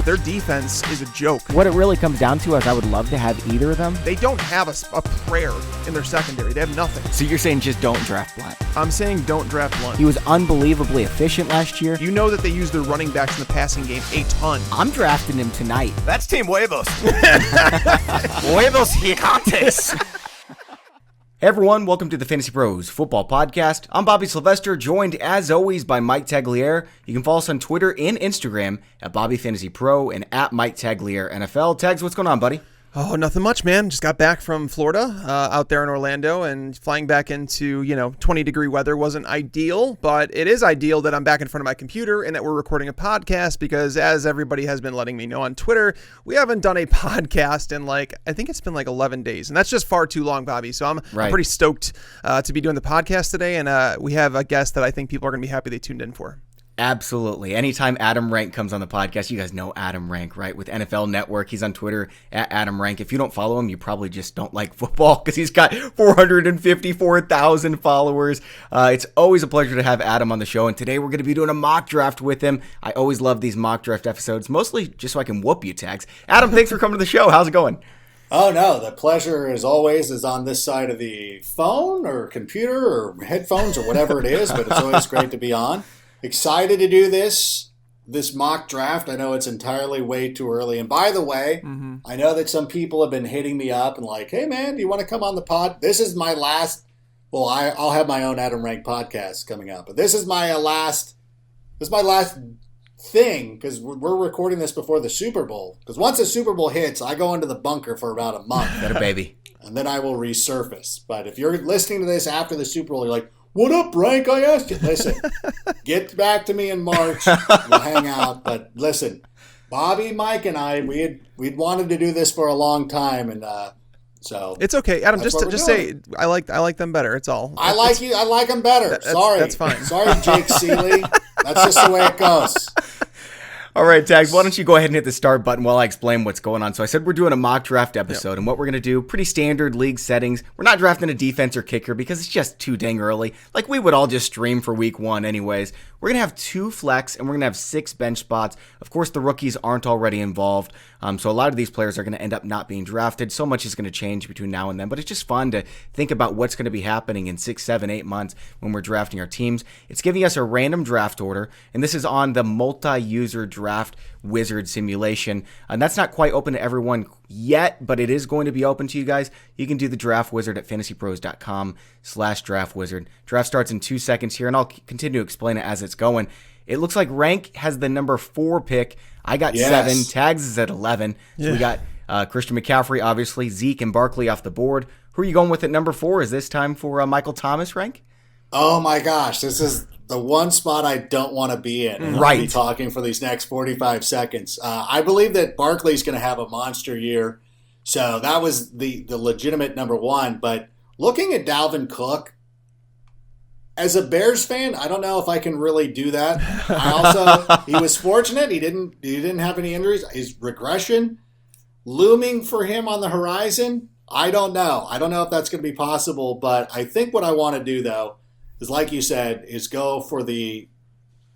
Their defense is a joke. What it really comes down to is I would love to have either of them. They don't have a prayer in their secondary. They have nothing. So you're saying just don't draft Blunt? I'm saying don't draft Blunt. He was unbelievably efficient last year. You know that they use their running backs in the passing game a ton. I'm drafting him tonight. That's Team Huevos. Huevos gigantes. Hey everyone, welcome to the Fantasy Pros Football Podcast. I'm Bobby Sylvester, joined as always by Mike Tagliere. You can follow us on Twitter and Instagram at BobbyFantasyPro and at Mike Tagliere NFL. Tags, what's going on, buddy? Oh, nothing much, man. Just got back from Florida, out there in Orlando, and flying back into, 20-degree weather wasn't ideal, but it is ideal that I'm back in front of my computer and that we're recording a podcast because, as everybody has been letting me know on Twitter, we haven't done a podcast in I think it's been 11 days, and that's just far too long, Bobby. So I'm pretty stoked to be doing the podcast today, and we have a guest that I think people are going to be happy they tuned in for. Absolutely. Anytime Adam Rank comes on the podcast, you guys know Adam Rank, right? With NFL Network, he's on Twitter at Adam Rank. If you don't follow him, you probably just don't like football because he's got 454,000 followers. It's always a pleasure to have Adam on the show, and today we're going to be doing a mock draft with him. I always love these mock draft episodes, mostly just so I can whoop you, Tags. Adam, thanks for coming to the show. How's it going? Oh, no, the pleasure, as always, is on this side of the phone or computer or headphones or whatever it is, but it's always great to be on. Excited to do this mock draft. I know it's entirely way too early. And by the way, I know that some people have been hitting me up and hey, man, do you want to come on the pod? This is my last, I'll have my own Adam Rank podcast coming up. But this is my last thing because we're recording this before the Super Bowl. Because once the Super Bowl hits, I go into the bunker for about a month. Got a baby. And then I will resurface. But if you're listening to this after the Super Bowl, you're like, what up, Rank? I asked you. Listen, get back to me in March. We'll hang out. But listen, Bobby, Mike, and I, we'd wanted to do this for a long time, and so it's okay, Adam. Just say I like them better. It's all. I like them better. Sorry, that's fine. Sorry, Jake Seeley. That's just the way it goes. All right, Tags, why don't you go ahead and hit the start button while I explain what's going on. So I said we're doing a mock draft episode, and what we're going to do, pretty standard league settings. We're not drafting a defense or kicker because it's just too dang early. We would all just stream for week one anyways. We're going to have 2 flex, and we're going to have 6 bench spots. Of course, the rookies aren't already involved, so a lot of these players are going to end up not being drafted. So much is going to change between now and then, but it's just fun to think about what's going to be happening in 6, 7, 8 months when we're drafting our teams. It's giving us a random draft order, and this is on the multi-user draft wizard simulation, and that's not quite open to everyone yet, but it is going to be open to you guys. You can do the draft wizard at fantasypros.com/draft wizard. Draft starts in 2 seconds here, and I'll continue to explain it as it's going. It looks like Rank has the number 4 pick. I got 7. Tags is at 11. So we got Christian McCaffrey, obviously, Zeke and Barkley off the board. Who are you going with at number 4? Is this time for Michael Thomas, Rank? Oh my gosh, this is the one spot I don't want to be in. And I'll be talking for these next 45 seconds. I believe that Barkley's going to have a monster year. So that was the legitimate number 1. But looking at Dalvin Cook, as a Bears fan, I don't know if I can really do that. He was fortunate. He didn't have any injuries. His regression looming for him on the horizon, I don't know. I don't know if that's going to be possible. But I think what I want to do, though, is like you said, is go for the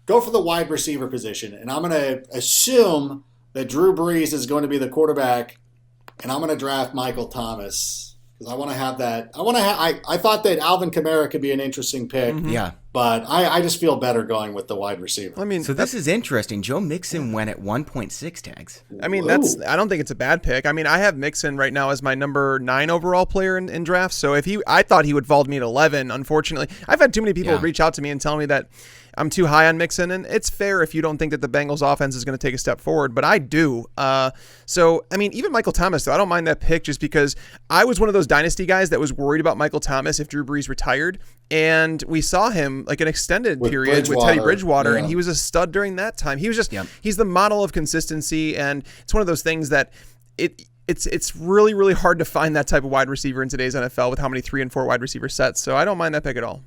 wide receiver position. And I'm going to assume that Drew Brees is going to be the quarterback, and I'm going to draft Michael Thomas because I want to have that. I thought that Alvin Kamara could be an interesting pick. Yeah. But I just feel better going with the wide receiver. So this is interesting. Joe Mixon went at 1.6 Tags. I don't think it's a bad pick. I have Mixon right now as my number 9 overall player in drafts. So I thought he would fall to me at 11. Unfortunately, I've had too many people reach out to me and tell me that I'm too high on Mixon, and it's fair if you don't think that the Bengals offense is going to take a step forward, but I do. Even Michael Thomas, though, I don't mind that pick just because I was one of those dynasty guys that was worried about Michael Thomas if Drew Brees retired, and we saw him an extended period with Teddy Bridgewater, and he was a stud during that time. He was just he's the model of consistency, and it's one of those things that it's really, really hard to find that type of wide receiver in today's NFL with how many 3 and 4 wide receiver sets, so I don't mind that pick at all.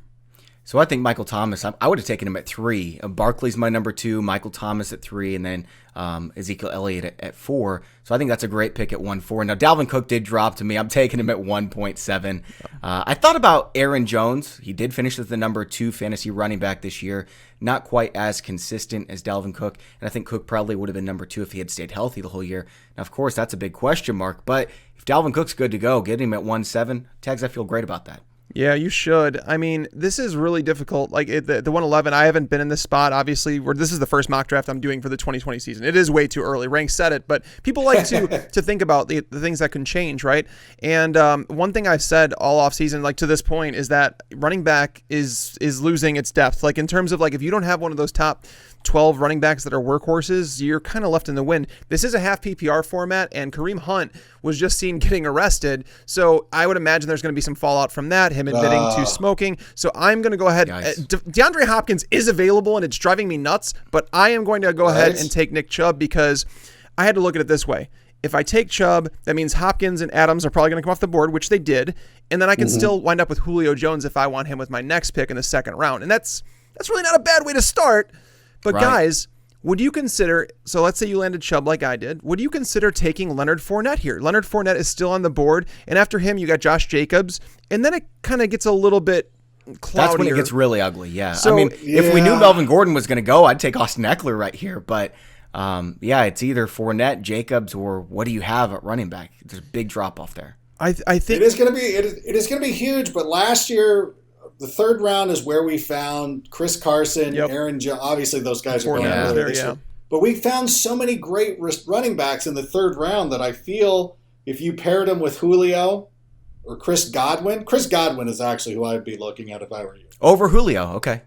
So I think Michael Thomas, I would have taken him at 3. Barkley's my number 2, Michael Thomas at 3, and then Ezekiel Elliott at 4. So I think that's a great pick at 1.4. Now, Dalvin Cook did drop to me. I'm taking him at 1.7. I thought about Aaron Jones. He did finish as the number 2 fantasy running back this year. Not quite as consistent as Dalvin Cook, and I think Cook probably would have been number 2 if he had stayed healthy the whole year. Now, of course, that's a big question mark, but if Dalvin Cook's good to go, get him at 1.7. Tags, I feel great about that. Yeah, you should. I mean, this is really difficult. Like the 111, I haven't been in this spot, obviously, where this is the first mock draft I'm doing for the 2020 season. It is way too early. Rank said it, but people like to think about the things that can change, right? And one thing I've said all off season, like to this point, is that running back is losing its depth. Like in terms of like if you don't have one of those top 12 running backs that are workhorses, you're kind of left in the wind. This is a half PPR format, and Kareem Hunt was just seen getting arrested. So I would imagine there's going to be some fallout from that, him admitting to smoking. So I'm going to go ahead. DeAndre Hopkins is available, and it's driving me nuts, but I am going to go ahead and take Nick Chubb because I had to look at it this way. If I take Chubb, that means Hopkins and Adams are probably going to come off the board, which they did, and then I can still wind up with Julio Jones if I want him with my next pick in the second round. And that's really not a bad way to start. But guys, would you consider, so let's say you landed Chubb like I did, would you consider taking Leonard Fournette here? Leonard Fournette is still on the board, and after him you got Josh Jacobs, and then it kind of gets a little bit cloudier. That's when it gets really ugly, yeah. So, I mean, if we knew Melvin Gordon was going to go, I'd take Austin Eckler right here, but it's either Fournette, Jacobs, or what do you have at running back? There's a big drop-off there. I think it is going to be huge, but last year the third round is where we found Chris Carson, Aaron Jones. Obviously, those guys are going earlier. But we found so many great running backs in the third round that I feel if you paired them with Julio or Chris Godwin is actually who I'd be looking at if I were you. Over Julio, okay.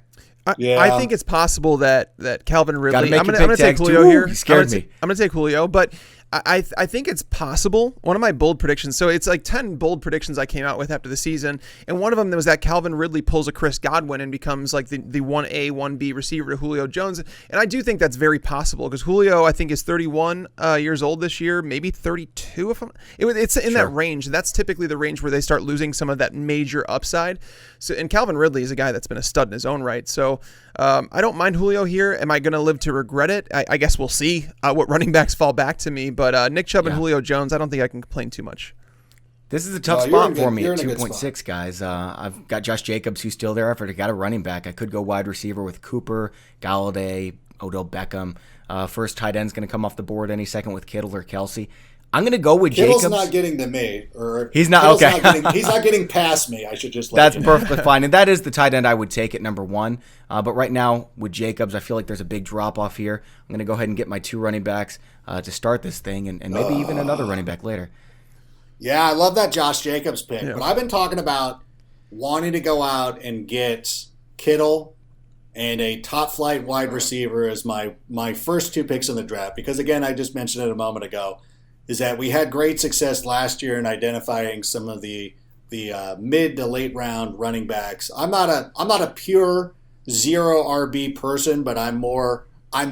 I think it's possible that Calvin Ridley. I'm going to take Julio here. He scared me. I'm going to take Julio, but I think it's possible. One of my bold predictions, so it's like 10 bold predictions I came out with after the season, and one of them was that Calvin Ridley pulls a Chris Godwin and becomes like the 1A, 1B receiver to Julio Jones. And I do think that's very possible because Julio, I think, is 31 years old this year, maybe 32. It's in that range. That's typically the range where they start losing some of that major upside. So, and Calvin Ridley is a guy that's been a stud in his own right. So I don't mind Julio here. Am I going to live to regret it? I guess we'll see what running backs fall back to me. But Nick Chubb and Julio Jones, I don't think I can complain too much. This is a tough spot for me at 2.6, guys. I've got Josh Jacobs, who's still there. I've got a running back. I could go wide receiver with Cooper, Galladay, Odell Beckham. First tight end's going to come off the board any second with Kittle or Kelsey. I'm going to go with Kittle's Jacobs. Not getting to me. Or he's not, okay. He's not getting past me. I should just let That's you know. perfectly fine. And that is the tight end I would take at number 1. But right now, with Jacobs, I feel like there's a big drop-off here. I'm going to go ahead and get my 2 running backs to start this thing and maybe even another running back later. Yeah, I love that Josh Jacobs pick. Yeah. But I've been talking about wanting to go out and get Kittle and a top-flight wide receiver as my first 2 picks in the draft. Because, again, I just mentioned it a moment ago, is that we had great success last year in identifying some of the mid to late round running backs. I'm not a pure 0 RB person, but I'm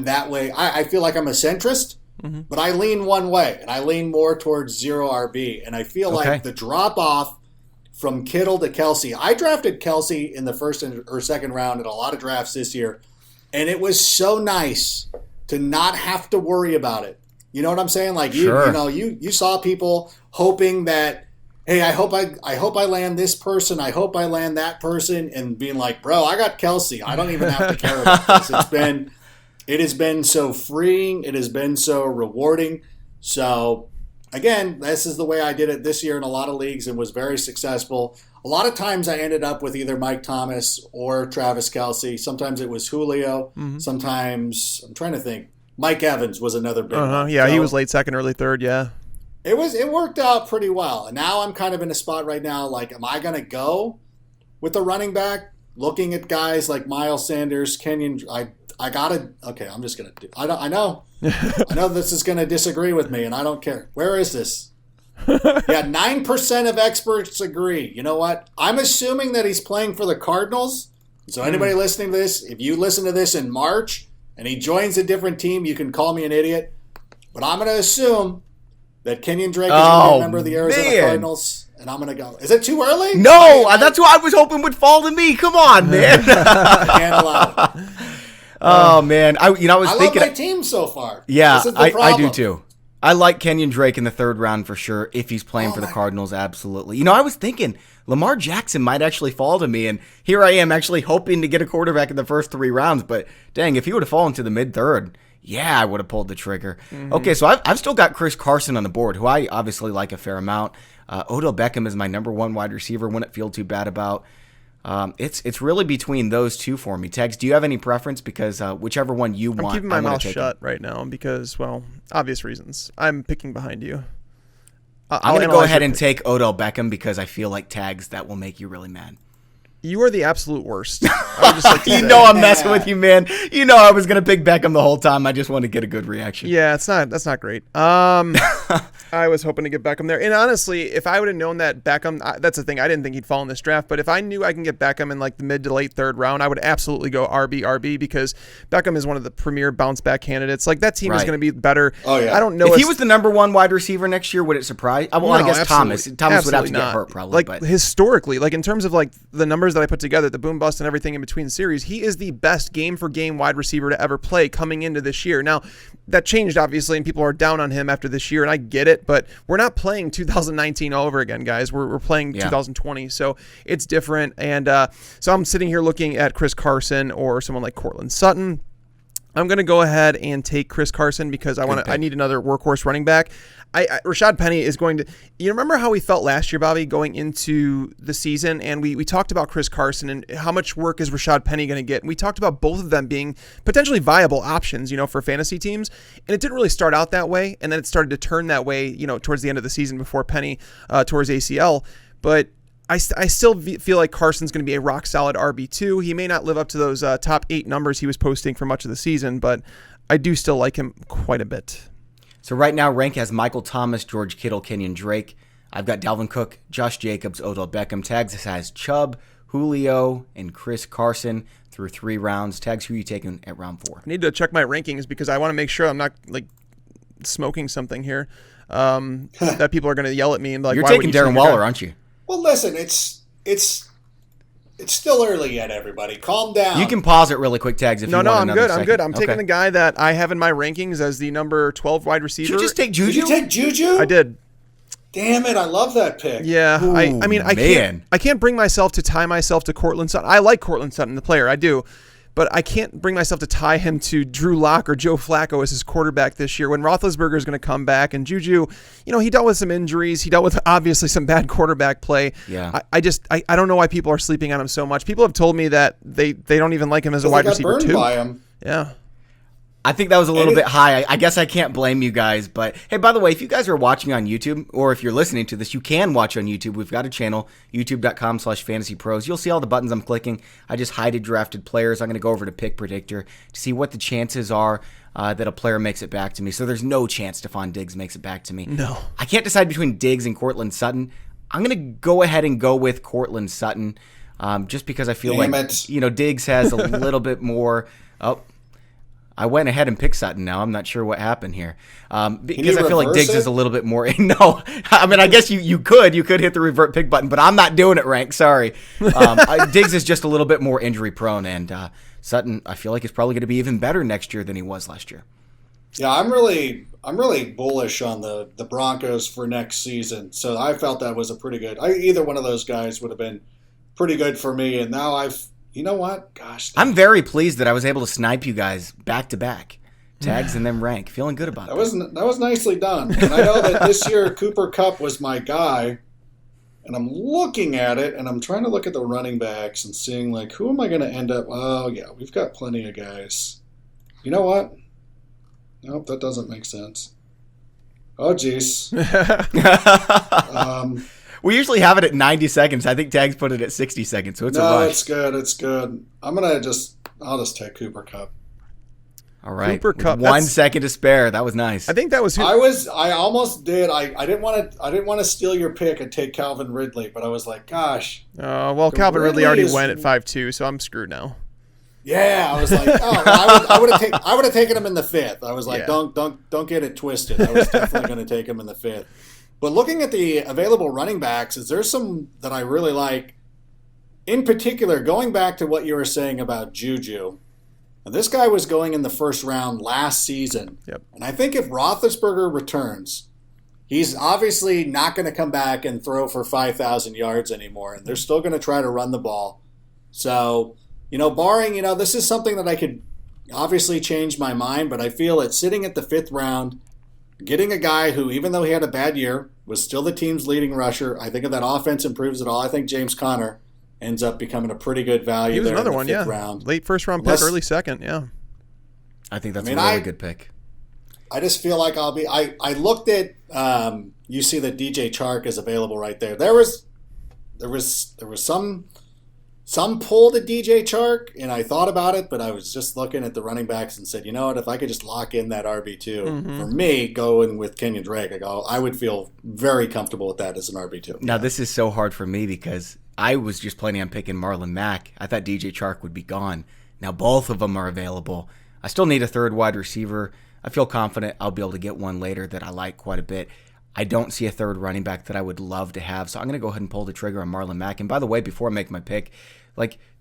that way. I feel like I'm a centrist, but I lean one way, and I lean more towards 0 RB. And I feel like the drop off from Kittle to Kelsey. I drafted Kelsey in the first or second round in a lot of drafts this year, and it was so nice to not have to worry about it. You know what I'm saying? Like you saw people hoping that, hey, I hope I land this person, I hope I land that person, and being like, bro, I got Kelsey. I don't even have to care about this. It has been so freeing. It has been so rewarding. So again, this is the way I did it this year in a lot of leagues and was very successful. A lot of times I ended up with either Mike Thomas or Travis Kelce. Sometimes it was Julio. Sometimes I'm trying to think. Mike Evans was another big one. Yeah, so he was late second, early third, yeah. It worked out pretty well. And now I'm kind of in a spot right now, like, am I going to go with the running back? Looking at guys like Miles Sanders, Kenyon, I got to, okay, I'm just going to do, I know this is going to disagree with me, and I don't care. Where is this? Yeah, 9% of experts agree. You know what? I'm assuming that he's playing for the Cardinals. So anybody listening to this, if you listen to this in March, and he joins a different team, you can call me an idiot. But I'm going to assume that Kenyon Drake is going to be a member of the Arizona Cardinals. And and I'm going to go. Is it too early? No, that's what I was hoping would fall to me. Come on, man. I can't allow it. Oh, man. I was thinking. Love my team so far. Yeah, I do too. I like Kenyon Drake in the third round for sure if he's playing for the Cardinals, absolutely. I was thinking Lamar Jackson might actually fall to me, and here I am actually hoping to get a quarterback in the first 3 rounds, but dang, if he would have fallen to the mid-third, yeah, I would have pulled the trigger. Mm-hmm. Okay, so I've still got Chris Carson on the board, who I obviously like a fair amount. Odell Beckham is my number 1 wide receiver, wouldn't feel too bad about. It's really between those two for me. Tex, do you have any preference? Because whichever one you want, I'm keeping my mouth shut right now because, well, obvious reasons. I'm picking behind you. I'm going to go ahead and take Odell Beckham because I feel like, Tags, that will make you really mad. You are the absolute worst. I would just like to say. I'm messing with you, man. I was going to pick Beckham the whole time. I just want to get a good reaction. Yeah, that's not great. I was hoping to get Beckham there. And honestly, if I would have known that Beckham, that's the thing. I didn't think he'd fall in this draft. But if I knew I can get Beckham in like the mid to late third round, I would absolutely go RB because Beckham is one of the premier bounce back candidates. Like that team is going to be better. Oh, yeah. I don't know. If he was the number 1 wide receiver next year, would it surprise? Well, I guess Thomas would have to get hurt probably. Like historically, like in terms of like the numbers that I put together, the boom bust and everything in between series, he is the best game for game wide receiver to ever play coming into this year. Now, that changed obviously, and people are down on him after this year, and I get it, but we're not playing 2019 all over again, guys. We're playing 2020, so it's different. And so I'm sitting here looking at Chris Carson or someone like Courtland Sutton. I'm going to go ahead and take Chris Carson because I need another workhorse running back. Rashad Penny is going to. You remember how we felt last year, Bobby, going into the season, and we talked about Chris Carson and how much work is Rashad Penny going to get. And we talked about both of them being potentially viable options, for fantasy teams. And it didn't really start out that way, and then it started to turn that way, towards the end of the season before Penny tore his ACL. But I still feel like Carson's going to be a rock-solid RB2. He may not live up to those top 8 numbers he was posting for much of the season, but I do still like him quite a bit. So right now, Rank has Michael Thomas, George Kittle, Kenyon Drake. I've got Dalvin Cook, Josh Jacobs, Odell Beckham. Tags has Chubb, Julio, and Chris Carson through 3 rounds. Tags, who are you taking at round 4? I need to check my rankings because I want to make sure I'm not like smoking something here that people are going to yell at me and be like, you're taking Darren Waller, aren't you? Well, listen, it's still early yet, everybody. Calm down. You can pause it really quick, Tags, if you want I'm another good. second. I'm good. I'm taking the guy that I have in my rankings as the number 12 wide receiver. Did you just take Juju? Did you take Juju? I did. Damn it, I love that pick. Yeah, Ooh, I can't bring myself to tie myself to Courtland Sutton. I like Courtland Sutton, the player, I do. But I can't bring myself to tie him to Drew Lock or Joe Flacco as his quarterback this year when Roethlisberger is going to come back. And Juju, he dealt with some injuries. He dealt with, obviously, some bad quarterback play. Yeah. I don't know why people are sleeping on him so much. People have told me that they don't even like him as a wide receiver, too. By him. Yeah. I think that was a little bit high. I guess I can't blame you guys. But, hey, by the way, if you guys are watching on YouTube, or if you're listening to this, you can watch on YouTube. We've got a channel, youtube.com/FantasyPros. You'll see all the buttons I'm clicking. I just hided drafted players. I'm going to go over to Pick Predictor to see what the chances are that a player makes it back to me. So there's no chance Stephon Diggs makes it back to me. No. I can't decide between Diggs and Courtland Sutton. I'm going to go ahead and go with Courtland Sutton just because I feel Diggs has a little bit more... Oh, I went ahead and picked Sutton now. I'm not sure what happened here. Because I feel like Diggs is a little bit more... No. I mean, I guess you could. You could hit the revert pick button, but I'm not doing it, Rank. Sorry. Diggs is just a little bit more injury prone, and Sutton, I feel like, is probably going to be even better next year than he was last year. Yeah, I'm really bullish on the Broncos for next season. So I felt that was a pretty good... either one of those guys would have been pretty good for me, and now you know what? Gosh. I'm very pleased that I was able to snipe you guys back to back. Tags and then Rank. Feeling good about that. That was nicely done. And I know that this year Cooper Kupp was my guy. And I'm looking at it, and I'm trying to look at the running backs and seeing, like, who am I going to end up... Oh, yeah, we've got plenty of guys. You know what? Nope, that doesn't make sense. Oh, jeez. We usually have it at 90 seconds. I think Tags put it at 60 seconds, so it's a rush. It's good. It's good. I'll just take Cooper Kupp. All right. Cooper Kupp. 1 second to spare. That was nice. I think that was... I almost did. I didn't want to steal your pick and take Calvin Ridley, but I was like, gosh. Well, Calvin Ridley already went at 5'2", so I'm screwed now. Yeah, I was like, I would have taken him in the 5th. I was like, don't get it twisted. I was definitely going to take him in the 5th. But looking at the available running backs, is there some that I really like? In particular, going back to what you were saying about Juju, this guy was going in the first round last season. Yep. And I think if Roethlisberger returns, he's obviously not going to come back and throw for 5,000 yards anymore. And they're still going to try to run the ball. So, barring, this is something that I could obviously change my mind, but I feel it's sitting at the 5th round, getting a guy who, even though he had a bad year, was still the team's leading rusher. I think if that offense improves at all, I think James Conner ends up becoming a pretty good value. He was there another in the one, fifth round. Late first round pick, early second, yeah. I think that's a really good pick. I just feel like I looked at, you see that DJ Chark is available right there. There was some pull to DJ Chark, and I thought about it, but I was just looking at the running backs and said, you know what, if I could just lock in that RB2, for me, going with Kenyon Drake, I would feel very comfortable with that as an RB2. Now, this is so hard for me because I was just planning on picking Marlon Mack. I thought DJ Chark would be gone. Now, both of them are available. I still need a third wide receiver. I feel confident I'll be able to get one later that I like quite a bit. I don't see a third running back that I would love to have, so I'm going to go ahead and pull the trigger on Marlon Mack. And by the way, before I make my pick,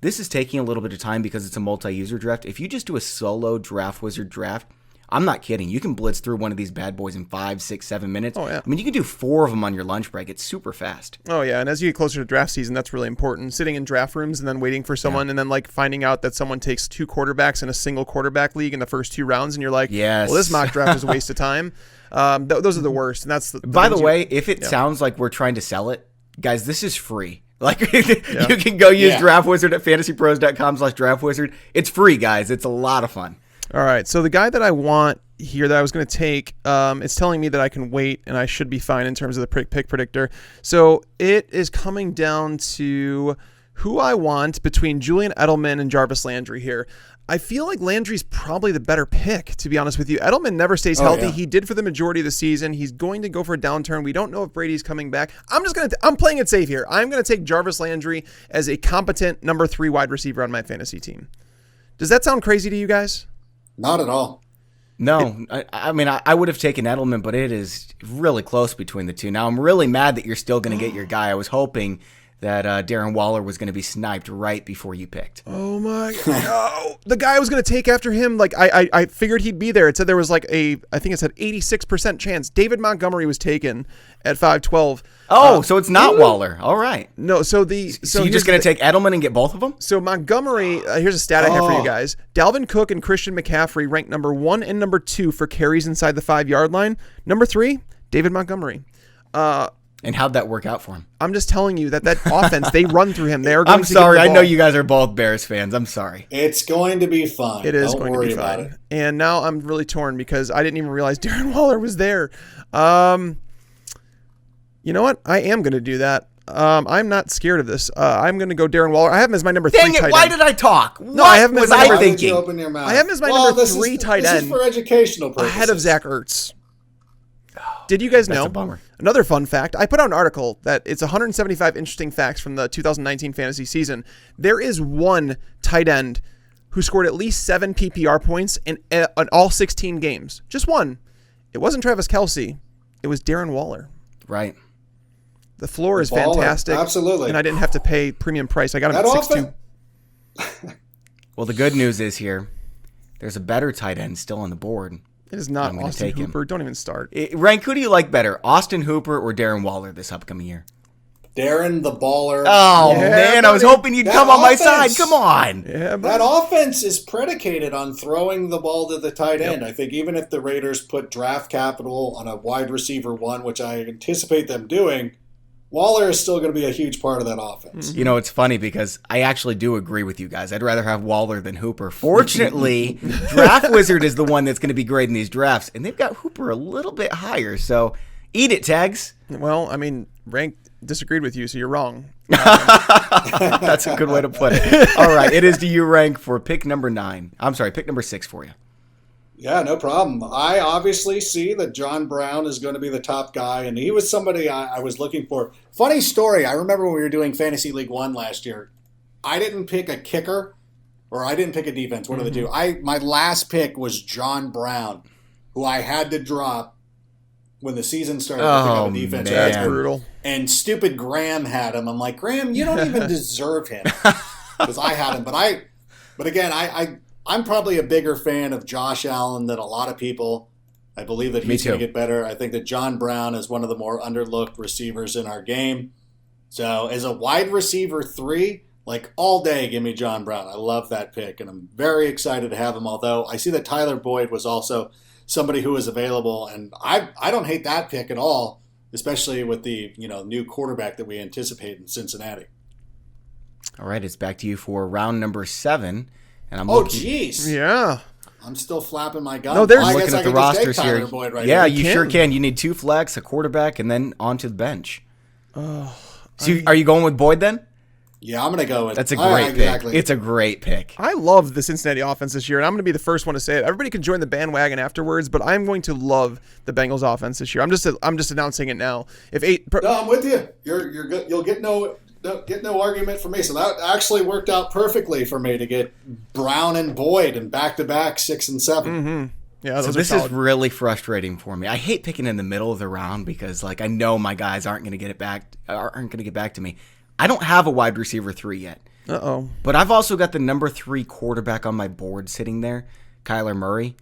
this is taking a little bit of time because it's a multi-user draft. If you just do a solo Draft Wizard draft, I'm not kidding. You can blitz through one of these bad boys in 5, 6, 7 minutes. Oh, yeah. I mean, you can do 4 of them on your lunch break. It's super fast. Oh, yeah. And as you get closer to draft season, that's really important. Sitting in draft rooms and then waiting for someone and then finding out that someone takes 2 quarterbacks in a single quarterback league in the first 2 rounds. And you're like, yes. Well, this mock draft is a waste of time. Those are the worst. And that's By the way, if it sounds like we're trying to sell it, guys, this is free. You can go use Draft Wizard at fantasypros.com/Draft Wizard. It's free, guys. It's a lot of fun. All right, so the guy that I want here that I was going to take, it's telling me that I can wait and I should be fine in terms of the pick predictor. So it is coming down to who I want between Julian Edelman and Jarvis Landry here. I feel like Landry's probably the better pick, to be honest with you. Edelman never stays healthy. Yeah. He did for the majority of the season. He's going to go for a downturn. We don't know if Brady's coming back. I'm playing it safe here. I'm going to take Jarvis Landry as a competent number 3 wide receiver on my fantasy team. Does that sound crazy to you guys? Not at all. No, I mean, I would have taken Edelman, but it is really close between the two. Now, I'm really mad that you're still going to get your guy. I was hoping that Darren Waller was going to be sniped right before you picked. Oh, my God. No. The guy I was going to take after him, I figured he'd be there. It said there was I think it said 86% chance. David Montgomery was taken at 512. Oh, so it's not Waller. All right. No, so you're just going to take Edelman and get both of them? So Montgomery, here's a stat I have for you guys. Dalvin Cook and Christian McCaffrey ranked number 1 and number 2 for carries inside the 5-yard line. Number 3, David Montgomery. And how'd that work out for him? I'm just telling you that offense, they run through him. They're going I'm sorry. I know you guys are both Bears fans. I'm sorry. It's going to be fine. It is going to be fine. And now I'm really torn because I didn't even realize Darren Waller was there. You know what? I am going to do that. I'm not scared of this. I'm going to go Darren Waller. I have him as my number 3 tight end. Why did I talk? No, I have him as my number thinking. I have him as my number 3 tight end. This is for educational purposes. Ahead of Zach Ertz. Did you guys know? That's a bummer. Another fun fact. I put out an article that it's 175 interesting facts from the 2019 fantasy season. There is one tight end who scored at least 7 PPR points in all 16 games. Just one. It wasn't Travis Kelce. It was Darren Waller. Right. The floor is fantastic. Absolutely. And I didn't have to pay premium price. I got him at 6'2". Well, the good news is here, there's a better tight end still on the board. It is not Austin Hooper. Don't even start. Rank, who do you like better, Austin Hooper or Darren Waller this upcoming year? Darren the baller. Oh, man, I was hoping you'd come on my side. Come on. Yeah, that offense is predicated on throwing the ball to the tight end. I think even if the Raiders put draft capital on a wide receiver 1, which I anticipate them doing, Waller is still going to be a huge part of that offense. You know, it's funny because I actually do agree with you guys. I'd rather have Waller than Hooper. Fortunately, Draft Wizard is the one that's going to be grading these drafts, and they've got Hooper a little bit higher. So eat it, Tags. Well, I mean, Rank disagreed with you, so you're wrong. That's a good way to put it. All right, it is to you, Rank, for pick number 9. I'm sorry, pick number 6 for you. Yeah, no problem. I obviously see that John Brown is going to be the top guy, and he was somebody I was looking for. Funny story, I remember when we were doing Fantasy League 1 last year, I didn't pick a kicker, or I didn't pick a defense, one of the two. My last pick was John Brown, who I had to drop when the season started to pick up a defense. That's brutal. And stupid Graham had him. I'm like, Graham, you don't even deserve him because I had him. But again, I'm probably a bigger fan of Josh Allen than a lot of people. I believe that he's going to get better. I think that John Brown is one of the more underlooked receivers in our game. So as a wide receiver 3, like all day, give me John Brown. I love that pick, and I'm very excited to have him. Although I see that Tyler Boyd was also somebody who was available, and I don't hate that pick at all, especially with the new quarterback that we anticipate in Cincinnati. All right, it's back to you for round number 7, and I'm jeez, yeah. I'm still flapping my gun. No, there's I'm looking at the rosters here. Yeah, you sure can. You need 2 flex, a quarterback, and then onto the bench. So are you going with Boyd then? Yeah, I'm going to go with. That's a great pick. Exactly. It's a great pick. I love the Cincinnati offense this year, and I'm going to be the first one to say it. Everybody can join the bandwagon afterwards, but I'm going to love the Bengals offense this year. I'm just announcing it now. No, I'm with you. You're good. You'll get no argument from me. So that actually worked out perfectly for me to get Brown and Boyd and back-to-back 6 and 7. Mm-hmm. Yeah, so this is really frustrating for me. I hate picking in the middle of the round because I know my guys aren't going to get back to me. I don't have a wide receiver 3 yet. Uh-oh. But I've also got the number 3 quarterback on my board sitting there, Kyler Murray.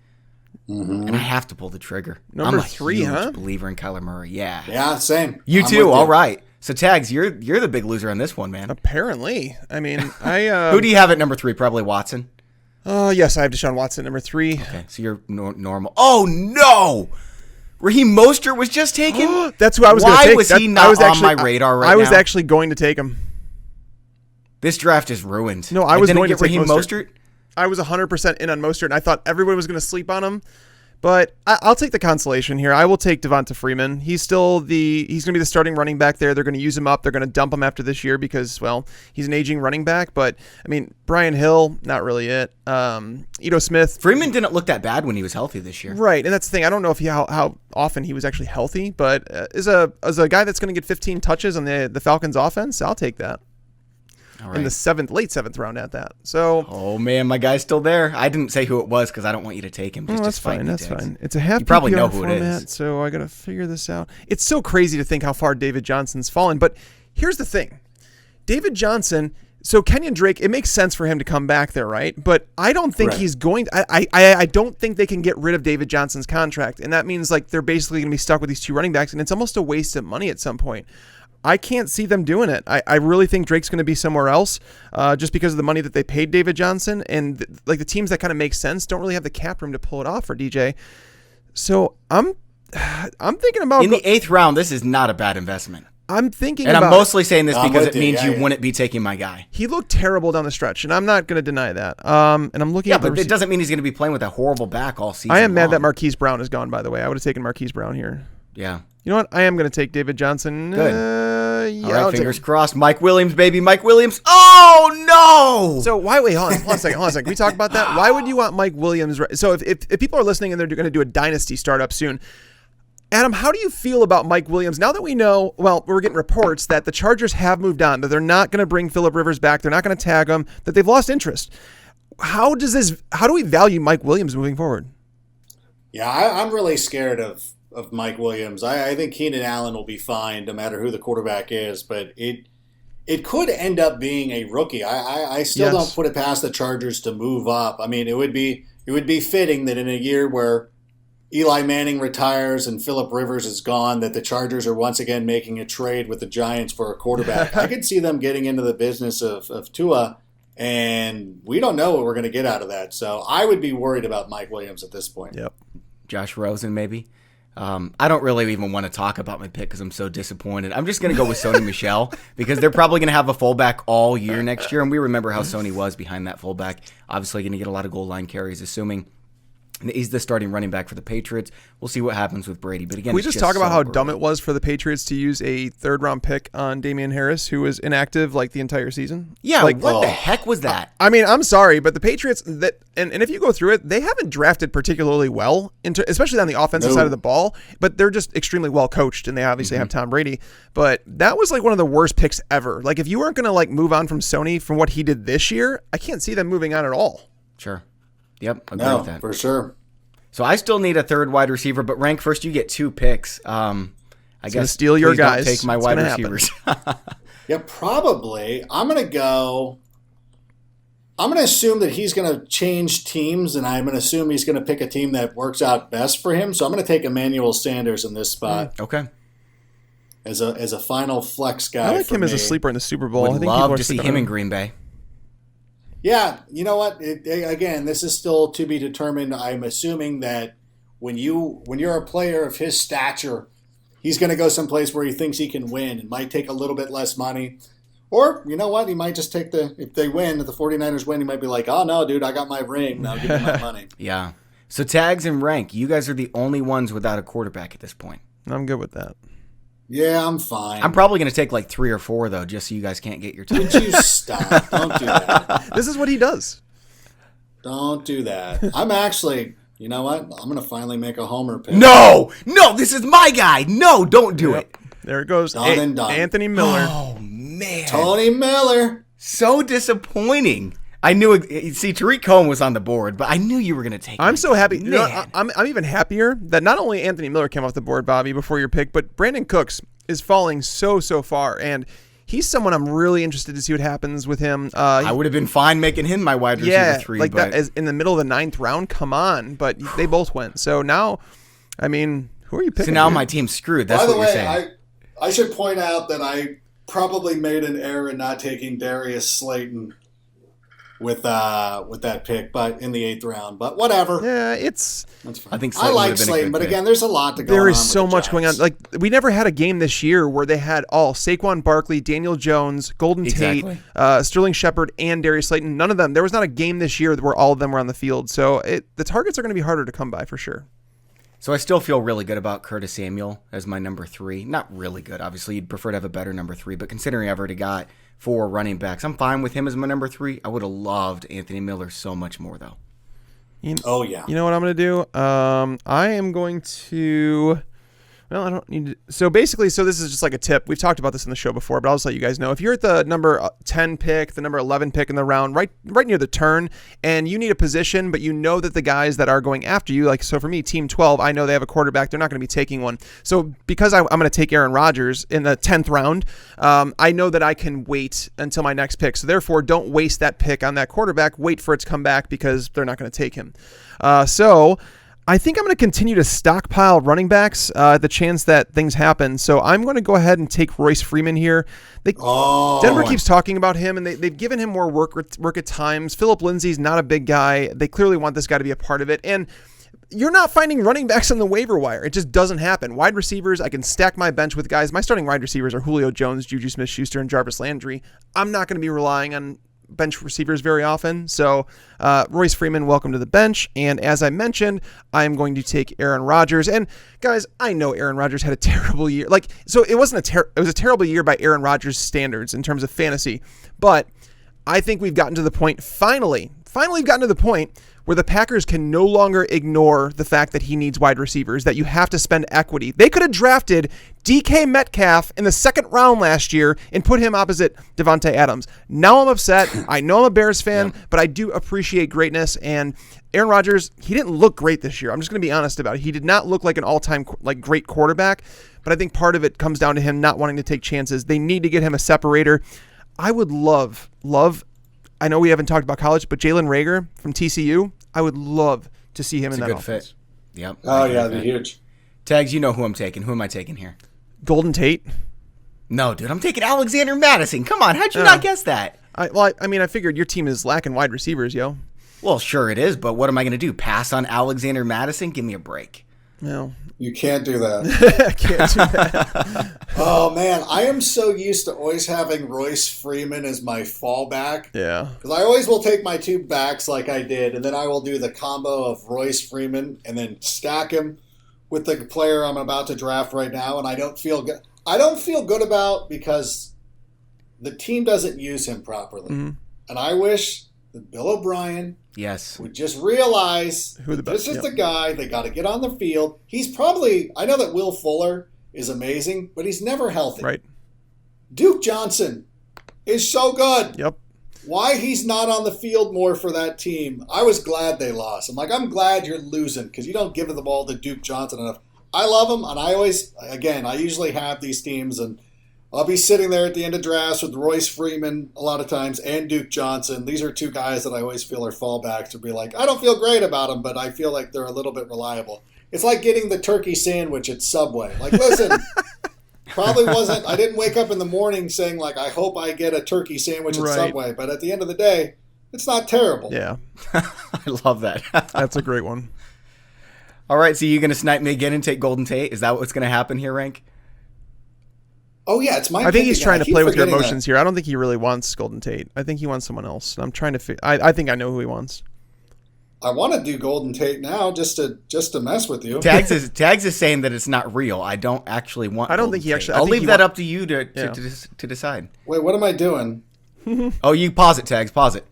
Mm-hmm. And I have to pull the trigger. Number I'm 3, huge believer in Kyler Murray. Yeah. Yeah, same. You too. All right. So Tags, you're the big loser on this one, man. Apparently. I mean, Who do you have at number 3? Probably Watson. Yes, I have Deshaun Watson number 3. Okay, so you're normal. Oh no! Raheem Mostert was just taken? That's who I was going to take. Why was he not on my radar right now? I was actually going to take him. This draft is ruined. No, I was going to take Raheem Mostert. I was 100% in on Mostert, and I thought everyone was going to sleep on him. But I'll take the consolation here. I will take Devonta Freeman. He's going to be the starting running back there. They're going to use him up. They're going to dump him after this year because, well, he's an aging running back. But, I mean, Brian Hill, not really it. Ito Smith. Freeman didn't look that bad when he was healthy this year. Right, and that's the thing. I don't know if how often he was actually healthy. But as a guy that's going to get 15 touches on the Falcons offense, I'll take that. Right. In the late seventh round at that. So, oh man, my guy's still there. I didn't say who it was because I don't want you to take him. That's fine. That's fine. It's a half. You probably know PPR who format, it is. So I gotta figure this out. It's so crazy to think how far David Johnson's fallen. But here's the thing, David Johnson. So Kenyon Drake, it makes sense for him to come back there, right? But I don't think he's going. I don't think they can get rid of David Johnson's contract, and that means they're basically going to be stuck with these 2 running backs, and it's almost a waste of money at some point. I can't see them doing it. I really think Drake's going to be somewhere else just because of the money that they paid David Johnson. And the teams that kind of make sense don't really have the cap room to pull it off for DJ. So I'm thinking about... In the 8th round, this is not a bad investment. I'm thinking and about... I'm mostly saying this because it means you wouldn't be taking my guy. He looked terrible down the stretch, and I'm not going to deny that. And I'm looking at... Yeah, but it doesn't mean he's going to be playing with a horrible back all season I am mad long. that Marquise Brown is gone, by the way. I would have taken Marquise Brown here. Yeah. You know what? I am going to take David Johnson. Good. Yeah, all right, fingers crossed. Mike Williams, baby. Mike Williams. Oh, no. So hold on a second. Can we talk about that? Why would you want Mike Williams? So if people are listening and they're going to do a dynasty startup soon, Adam, how do you feel about Mike Williams now that we know, well, we're getting reports that the Chargers have moved on, that they're not going to bring Phillip Rivers back, they're not going to tag him, that they've lost interest. How do we value Mike Williams moving forward? Yeah, I'm really scared of Mike Williams. I think Keenan Allen will be fine no matter who the quarterback is, but it could end up being a rookie. I still don't put it past the Chargers to move up. I mean, it would be fitting that in a year where Eli Manning retires and Phillip Rivers is gone, that the Chargers are once again making a trade with the Giants for a quarterback. I could see them getting into the business of Tua, and we don't know what we're going to get out of that. So I would be worried about Mike Williams at this point. Yep. Josh Rosen, maybe. I don't really even want to talk about my pick because I'm so disappointed. I'm just going to go with Sony Michel because they're probably going to have a fullback all year next year, and we remember how Sony was behind that fullback. Obviously going to get a lot of goal line carries, assuming he's the starting running back for the Patriots. We'll see what happens with Brady. But again, can we just talk about how dumb it was for the Patriots to use a 3rd-round pick on Damian Harris, who was inactive the entire season? Yeah, what the heck was that? I mean, I'm sorry, but the Patriots, and if you go through it, they haven't drafted particularly well, especially on the offensive side of the ball, but they're just extremely well coached, and they obviously have Tom Brady. But that was one of the worst picks ever. If you weren't going to move on from Sony from what he did this year, I can't see them moving on at all. Sure. Yep, agree with that. For sure. So I still need a third wide receiver, but rank first, you get 2 picks. I guess steal your please don't guys. Take my It's wide gonna receivers. Yeah, probably. I'm going to assume that he's going to change teams, and I'm going to assume he's going to pick a team that works out best for him. So I'm going to take Emmanuel Sanders in this spot. Okay. As a final flex guy. I like him me. as a sleeper in the Super Bowl. I Would think love to see him in Green Bay. Yeah, you know what? Again, this is still to be determined. I'm assuming that when you're a player of his stature, he's going to go someplace where he thinks he can win. It might take a little bit less money. Or, you know what? He might just take if they win, if the 49ers win, he might be like, oh, no, dude, I got my ring. Now give me my money. Yeah. So tags and rank, you guys are the only ones without a quarterback at this point. I'm good with that. Yeah, I'm fine. I'm probably going to take like 3 or 4, though, just so you guys can't get your time. Would you stop? Don't do that. This is what he does. Don't do that. I'm actually, you know what? I'm going to finally make a homer pick. No, this is my guy. No, don't do it. There it goes. Done and done. Anthony Miller. Oh, man. Tony Miller. So disappointing. I knew it. See, Tariq Cohen was on the board, but I knew you were going to take I'm him. so happy. You know, Man. I'm even happier that not only Anthony Miller came off the board, Bobby, before your pick, but Brandon Cooks is falling so far. And he's someone I'm really interested to see what happens with him. I would have been fine making him my wide receiver 3. Like but that is in the middle of the 9th round. Come on. But they both went. So now, I mean, who are you picking? So now here? my team's screwed. That's By the what you're way, saying. I should point out that I probably made an error in not taking Darius Slayton with that pick, but in the 8th round. But whatever. Yeah, That's fine. I think I Slayton would like have been a Slayton, good but pick. again, there's a lot to go on. There is with so the much going on. Giants. Like, we never had a game this year where they had all Saquon Barkley, Daniel Jones, Golden Exactly. Tate, Sterling Shepard, and Darius Slayton. None of them. There was not a game this year where all of them were on the field. So the targets are going to be harder to come by for sure. So I still feel really good about Curtis Samuel as my number 3. Not really good. Obviously, you'd prefer to have a better number 3, but considering I've already got 4 running backs, I'm fine with him as my number 3. I would have loved Anthony Miller so much more, though. Oh, yeah. You know what I'm going to do? I am going to... Well, I don't need to... So basically, this is just like a tip. We've talked about this in the show before, but I'll just let you guys know. If you're at the number 10 pick, the number 11 pick in the round, right near the turn, and you need a position, but you know that the guys that are going after you, like, so for me, team 12, I know they have a quarterback. They're not going to be taking one. So because I'm going to take Aaron Rodgers in the 10th round, I know that I can wait until my next pick. So therefore, don't waste that pick on that quarterback. Wait for it to come back because they're not going to take him. So I think I'm going to continue to stockpile running backs at the chance that things happen. So I'm going to go ahead and take Royce Freeman here. Denver keeps talking about him, and they've given him more work at times. Phillip Lindsay's not a big guy. They clearly want this guy to be a part of it. And you're not finding running backs on the waiver wire. It just doesn't happen. Wide receivers, I can stack my bench with guys. My starting wide receivers are Julio Jones, Juju Smith-Schuster, and Jarvis Landry. I'm not going to be relying on bench receivers very often. So Royce Freeman, welcome to the bench. And as I mentioned, I'm going to take Aaron Rodgers. And guys, I know Aaron Rodgers had a terrible year. It wasn't it was a terrible year by Aaron Rodgers standards in terms of fantasy. But I think we've gotten to the point, finally gotten to the point where the Packers can no longer ignore the fact that he needs wide receivers, that you have to spend equity. They could have drafted DK Metcalf in the 2nd round last year and put him opposite Devontae Adams. Now I'm upset. I know I'm a Bears fan, but I do appreciate greatness. And Aaron Rodgers, he didn't look great this year. I'm just going to be honest about it. He did not look like an all-time great quarterback, but I think part of it comes down to him not wanting to take chances. They need to get him a separator. I would love, I know we haven't talked about college, but Jalen Reagor from TCU, I would love to see him in that offense. Fit. Yep. Oh, yeah, they're huge. Tags, you know who I'm taking. Who am I taking here? Golden Tate. No, dude, I'm taking Alexander Madison. Come on, how'd you not guess that? I figured your team is lacking wide receivers, yo. Well, sure it is, but what am I going to do? Pass on Alexander Madison? Give me a break. No. You can't do that. I can't do that. Oh, man. I am so used to always having Royce Freeman as my fallback. Yeah. Because I always will take my 2 backs like I did, and then I will do the combo of Royce Freeman and then stack him with the player I'm about to draft right now, and I don't feel good. I don't feel good about because the team doesn't use him properly. Mm-hmm. And I wish that Bill O'Brien would just realize this is the guy. They got to get on the field. He's probably, I know that Will Fuller is amazing, but he's never healthy. Right. Duke Johnson is so good. Yep. why he's not on the field more for that team. I was glad they lost. I'm glad you're losing because you don't give the ball to Duke Johnson enough. I love him, and I usually have these teams, and I'll be sitting there at the end of drafts with Royce Freeman a lot of times and Duke Johnson. These are two guys that I always feel are fallbacks to be like, I don't feel great about them, but I feel like they're a little bit reliable. It's like getting the turkey sandwich at Subway. Listen, probably wasn't, I didn't wake up in the morning saying, I hope I get a turkey sandwich at Subway, but at the end of the day, it's not terrible. Yeah. I love that. That's a great one. All right, so you're going to snipe me again and take Golden Tate? Is that what's going to happen here, Rank? Oh, yeah, it's my I think he's trying to play with your emotions here. I don't think he really wants Golden Tate. I think he wants someone else. I'm trying to I think I know who he wants. I want to do Golden Tate now just to mess with you. Tags is saying that it's not real. I don't actually want I don't Golden think he Tate. actually... I'll leave that up to you to decide. Wait, what am I doing? Oh, you pause it, Tags. Pause it.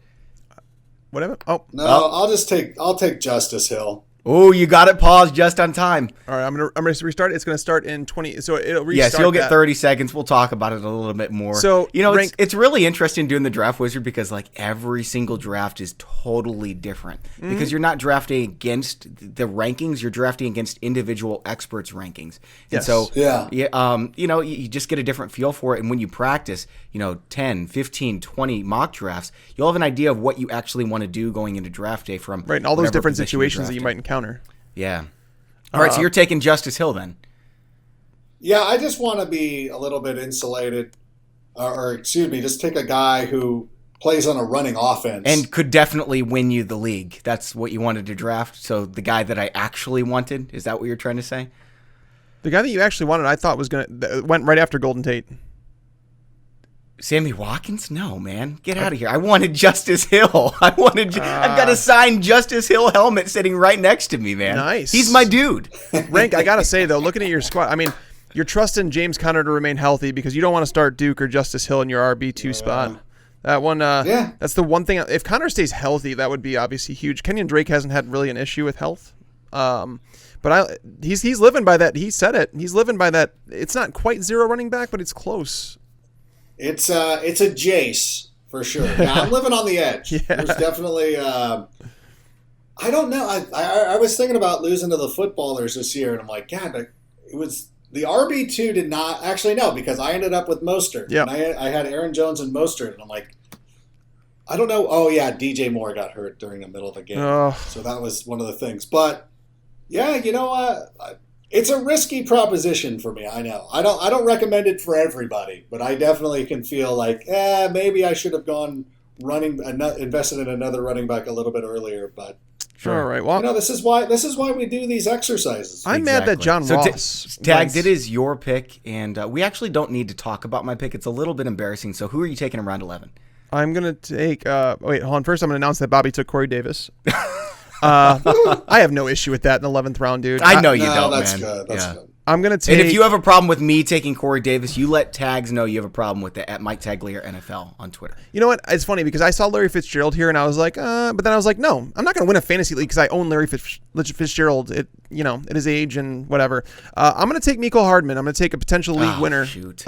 Whatever. Oh. No, I'll take Justice Hill. Oh, you got it paused just on time. All right, I'm gonna restart. It's gonna start in 20. So it'll restart. Yes, you'll get 30 seconds. We'll talk about it a little bit more. So it's really interesting doing the draft wizard because every single draft is totally different because you're not drafting against the rankings. You're drafting against individual experts' rankings. And so you just get a different feel for it. And when you practice, 10, 15, 20 mock drafts, you'll have an idea of what you actually want to do going into draft day from right and all those different situations that you might encounter. Yeah. All right, so you're taking Justice Hill then. Yeah, I just want to be a little bit insulated, or excuse me, just take a guy who plays on a running offense. And could definitely win you the league. That's what you wanted to draft? So the guy that I actually wanted, is that what you're trying to say? The guy that you actually wanted, I thought went right after Golden Tate. Sammy Watkins? No, man. Get out of here. I wanted Justice Hill. I've got a signed Justice Hill helmet sitting right next to me, man. Nice. He's my dude. Rank, I got to say, though, looking at your squad, you're trusting James Conner to remain healthy because you don't want to start Duke or Justice Hill in your RB2 spot. That one, that's the one thing. If Conner stays healthy, that would be obviously huge. Kenyon Drake hasn't had really an issue with health. But he's living by that. He said it. He's living by that. It's not quite zero running back, but it's close. It's a Jace for sure. Yeah, I'm living on the edge. There's definitely. I don't know. I was thinking about losing to the footballers this year, and I'm like, God, it was the RB2 did not actually no because I ended up with Mostert. Yeah, I had Aaron Jones and Mostert, and I'm like, I don't know. Oh yeah, DJ Moore got hurt during the middle of the game, so that was one of the things. But yeah, you know what. It's a risky proposition for me. I know. I don't recommend it for everybody, but I definitely can feel like, maybe I should have invested in another running back a little bit earlier. But sure. All right. Well, this is why we do these exercises. I'm mad that John Ross Tags. It is your pick, and we actually don't need to talk about my pick. It's a little bit embarrassing. So who are you taking in round 11? I'm gonna take. Wait, hold on. First, I'm gonna announce that Bobby took Corey Davis. I have no issue with that in the 11th round, dude. I know you don't, that's man. Good. That's good. I'm going to take... And if you have a problem with me taking Corey Davis, you let Tags know you have a problem with it at Mike Taglier NFL on Twitter. You know what? It's funny because I saw Larry Fitzgerald here and I was like, but then I was like, no, I'm not going to win a fantasy league because I own Larry Fitzgerald at his age and whatever. I'm going to take Mecole Hardman. I'm going to take a potential league winner. Shoot.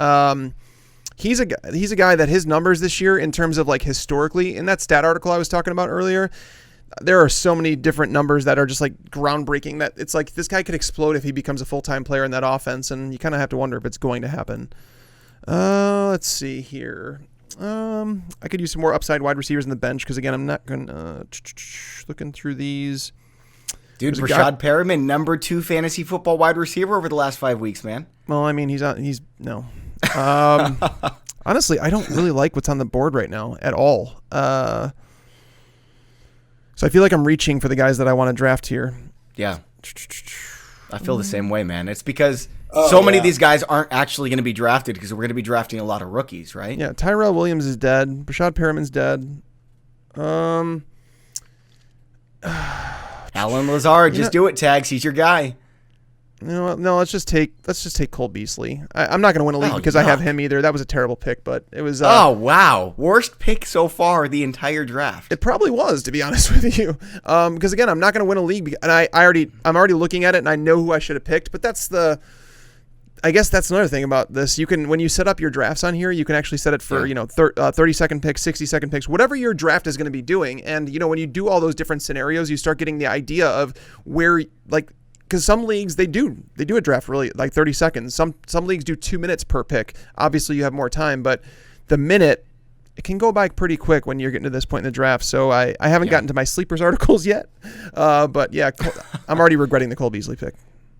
He's a guy that his numbers this year in terms of historically, in that stat article I was talking about earlier, there are so many different numbers that are just groundbreaking that it's like this guy could explode if he becomes a full-time player in that offense, and you kind of have to wonder if it's going to happen. Let's see here. I could use some more upside wide receivers in the bench because, again, I'm not going to... looking through these. Dude, Rashad Perriman, number 2 fantasy football wide receiver over the last 5 weeks, man. Well, no. Honestly, I don't really like what's on the board right now at all. So I feel like I'm reaching for the guys that I want to draft here. Yeah. I feel the same way, man. It's because many of these guys aren't actually going to be drafted because we're going to be drafting a lot of rookies, right? Yeah, Tyrell Williams is dead. Rashad Perriman's dead. Alan Lazard, just do it, Tags. He's your guy. You know what? No, let's just take Cole Beasley. I'm not going to win a league because I have him either. That was a terrible pick, but it was. Oh wow, worst pick so far the entire draft. It probably was, to be honest with you. Because again, I'm not going to win a league, and I'm already looking at it, and I know who I should have picked. But that's I guess that's another thing about this. You can, when you set up your drafts on here, you can actually set it for 30-second picks, 60-second picks, whatever your draft is going to be doing. And when you do all those different scenarios, you start getting the idea of where, like, because some leagues they do a draft really like 30 seconds. Some leagues do 2 minutes per pick. Obviously, you have more time, but the minute, it can go by pretty quick when you're getting to this point in the draft. So I haven't gotten to my sleepers articles yet, but yeah, I'm already regretting the Cole Beasley pick.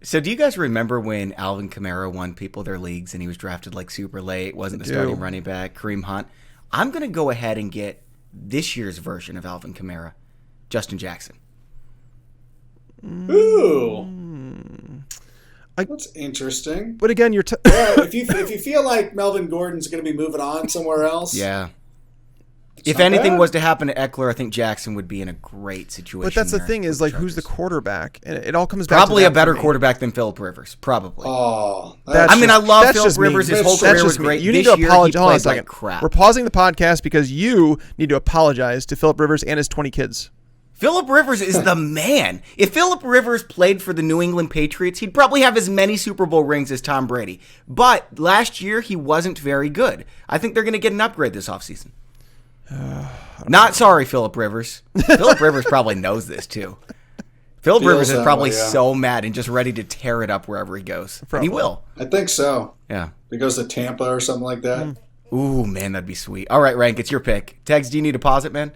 So do you guys remember when Alvin Kamara won people their leagues and he was drafted like super late, wasn't the starting running back, Kareem Hunt? I'm going to go ahead and get this year's version of Alvin Kamara, Justin Jackson. Ooh. That's interesting. But again, if you feel like Melvin Gordon's going to be moving on somewhere else. Yeah. If anything was to happen to Eckler, I think Jackson would be in a great situation. But that's the thing is, like, who's the quarterback? And it all comes back probably to a better quarterback than Phillip Rivers. Probably. Oh. I love Phillip Rivers. His whole career was great. You need to apologize. Hold on a second. Like crap. We're pausing the podcast because you need to apologize to Phillip Rivers and his 20 kids. Phillip Rivers is the man. If Phillip Rivers played for the New England Patriots, he'd probably have as many Super Bowl rings as Tom Brady. But last year, he wasn't very good. I think they're going to get an upgrade this offseason. Not sorry, Phillip Rivers. Phillip Rivers probably knows this, too. Phillip Rivers is probably so mad and just ready to tear it up wherever he goes. And he will. I think so. Yeah. He goes to Tampa or something like that. Ooh, man, that'd be sweet. All right, Rank, it's your pick. Tegs, do you need to pause it, man?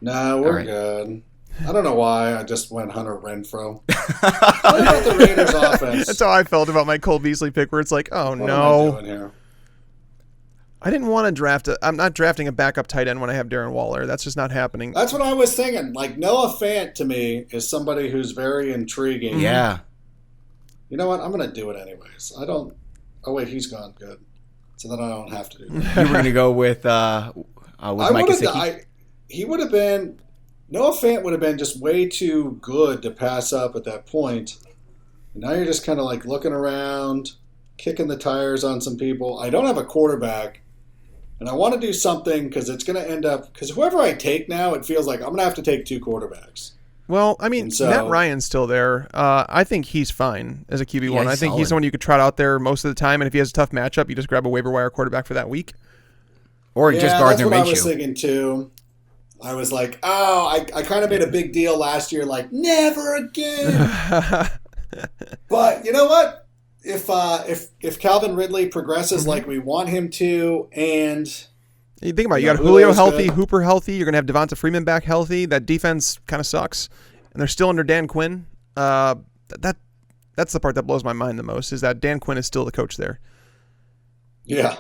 No, we're good. I don't know why I just went Hunter Renfrow. What about the Raiders offense? That's how I felt about my Cole Beasley pick, where it's like, oh, what no. am I doing here? I didn't want to draft I'm not drafting a backup tight end when I have Darren Waller. That's just not happening. That's what I was thinking. Like, Noah Fant to me is somebody who's very intriguing. Yeah. You know what? I'm going to do it anyways. Oh, wait, he's gone. Good. So then I don't have to do that. You were going to go with Mike Gesicki? He would have been... Noah Fant would have been just way too good to pass up at that point. And now you're just kind of like looking around, kicking the tires on some people. I don't have a quarterback. And I want to do something because it's going to end up... Because whoever I take now, it feels like I'm going to have to take two quarterbacks. Well, I mean, Matt Ryan's still there. I think he's fine as a QB1. I think he's someone you could trot out there most of the time. And if he has a tough matchup, you just grab a waiver wire quarterback for that week. Or just Gardner Minshew. That's what I was thinking, too. I was like, I kind of made a big deal last year, like, never again. But you know what? If Calvin Ridley progresses like we want him to, and you think about it, you got Julio healthy, Hooper healthy, you're gonna have Devonta Freeman back healthy. That defense kind of sucks, and they're still under Dan Quinn. That's the part that blows my mind the most is that Dan Quinn is still the coach there. Yeah,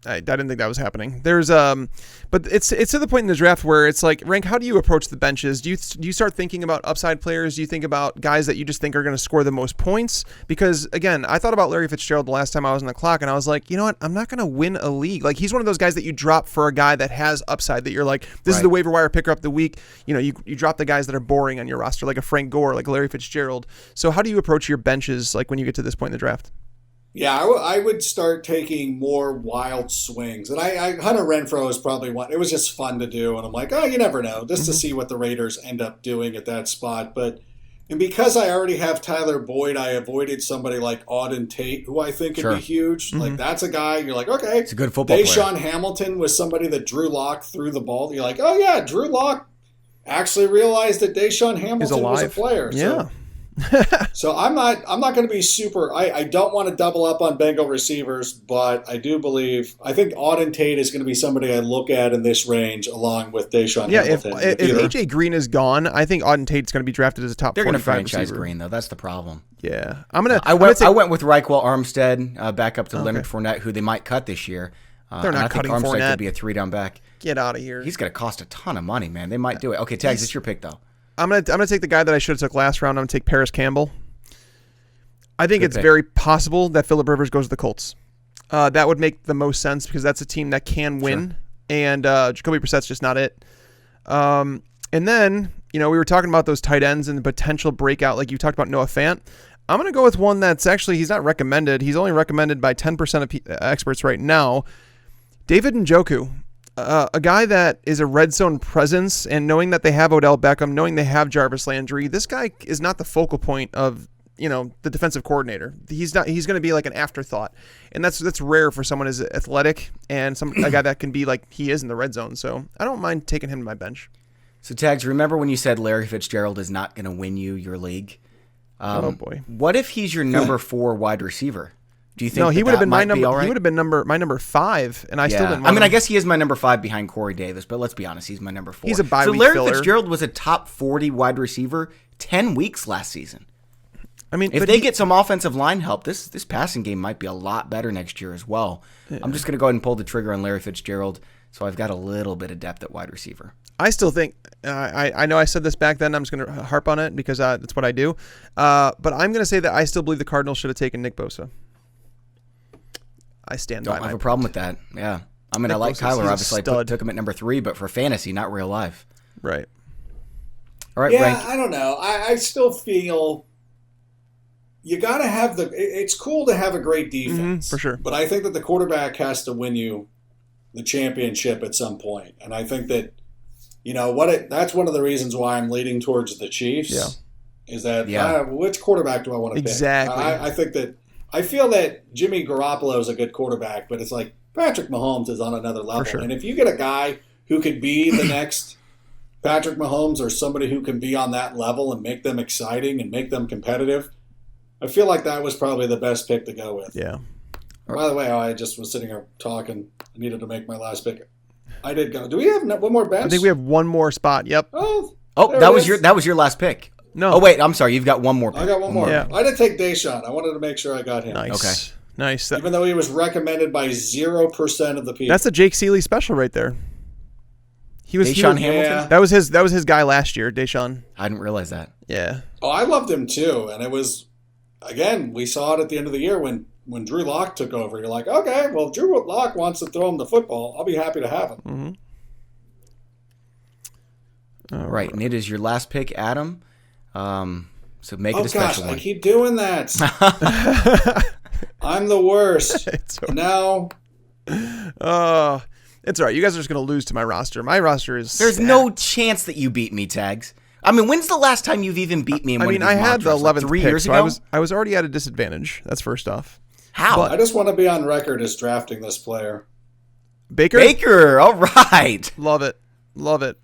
I didn't think that was happening. There's but it's to the point in the draft where it's like, Rank, how do you approach the benches? Do you start thinking about upside players? Do you think about guys that you just think are going to score the most points? Because again, I thought about Larry Fitzgerald the last time I was on the clock, and I was like, you know what? I'm not going to win a league. Like, he's one of those guys that you drop for a guy that has upside. That you're like, this is the waiver wire picker up the week. You know, you drop the guys that are boring on your roster, like a Frank Gore, like Larry Fitzgerald. So how do you approach your benches, like when you get to this point in the draft? Yeah, I would start taking more wild swings. And Hunter Renfrow is probably one. It was just fun to do. And I'm like, you never know, just to see what the Raiders end up doing at that spot. And because I already have Tyler Boyd, I avoided somebody like Auden Tate, who I think could be huge. Like, that's a guy, you're like, okay. It's a good football player. Deshaun Hamilton was somebody that Drew Lock threw the ball. You're like, oh, yeah, Drew Lock actually realized that Deshaun Hamilton was a player. Yeah. So I'm not going to be super. I don't want to double up on Bengal receivers, but I think Auden Tate is going to be somebody I look at in this range along with Deshaun Hamilton. If AJ Green is gone, I think Auden Tate's going to be drafted as a top 45 receiver. They're going to franchise Green though. That's the problem. Yeah, I went with Reichwell Armstead back up to Leonard Fournette, who they might cut this year. They're not cutting Fournette. Armstead could be a 3-down back. Get out of here. He's going to cost a ton of money, man. They might do it. Okay, Tags, it's your pick though. I'm gonna take the guy that I should have took last round. I'm gonna take Paris Campbell. I think it's very possible that Phillip Rivers goes to the Colts. That would make the most sense because that's a team that can win, and Jacoby Brissett's just not it. And then we were talking about those tight ends and the potential breakout, like you talked about Noah Fant. I'm gonna go with one that's actually he's not recommended. He's only recommended by 10% of experts right now. David Njoku. A guy that is a red zone presence, and knowing that they have Odell Beckham, knowing they have Jarvis Landry, this guy is not the focal point of the defensive coordinator. He's not. He's going to be like an afterthought, and that's rare for someone as athletic and a guy that can be like he is in the red zone. So I don't mind taking him to my bench. So Tags, remember when you said Larry Fitzgerald is not going to win you your league? Oh boy! What if he's your number 4 wide receiver? Do you think? No, he would have been my number. Right? He would have been my number 5, and I still didn't. Want I guess he is my number 5 behind Corey Davis, but let's be honest, he's my number 4. He's a bye so week Larry filler. Fitzgerald was a top 40 wide receiver 10 weeks last season. I mean, if they get some offensive line help, this passing game might be a lot better next year as well. Yeah. I'm just going to go ahead and pull the trigger on Larry Fitzgerald, so I've got a little bit of depth at wide receiver. I still think I know I said this back then. I'm just going to harp on it because that's what I do. But I'm going to say that I still believe the Cardinals should have taken Nick Bosa. I stand by. Don't have a problem with that. Yeah, I mean, I like Kyler. Obviously, I took him at number 3, but for fantasy, not real life. Right. All right. Yeah, I don't know. I still feel you got to have it's cool to have a great defense, for sure. But I think that the quarterback has to win you the championship at some point, and I think that that's one of the reasons why I'm leaning towards the Chiefs. Yeah. Is that which quarterback do I want to pick? Exactly. I think that. I feel that Jimmy Garoppolo is a good quarterback, but it's like Patrick Mahomes is on another level. Sure. And if you get a guy who could be the next Patrick Mahomes or somebody who can be on that level and make them exciting and make them competitive, I feel like that was probably the best pick to go with. Yeah. By the way, I just was sitting here talking. I needed to make my last pick. I did go. Do we have one more bench? I think we have one more spot. Yep. Oh, that was your last pick. No. Oh, wait. I'm sorry. You've got one more pick. I got one more. Yeah. I did take Deshaun. I wanted to make sure I got him. Nice. Okay. Nice. Even though he was recommended by 0% of the people. That's a Jake Seeley special right there. Deshaun Hamilton? Yeah. That was his guy last year, Deshaun. I didn't realize that. Yeah. Oh, I loved him too. And it was, again, we saw it at the end of the year when Drew Lock took over. You're like, okay, well, if Drew Lock wants to throw him the football, I'll be happy to have him. Mm-hmm. All right. And it is your last pick, Adam. So make it a special one. I keep doing that. I'm the worst. It's okay. Now. It's all right. You guys are just going to lose to my roster. My roster is. There's no chance that you beat me, Tags. I mean, when's the last time you've even beat me in one of these I had the 11th 3 pick, years so ago? I was already at a disadvantage. That's first off. How? I just want to be on record as drafting this player. Baker? All right. Love it. Love it.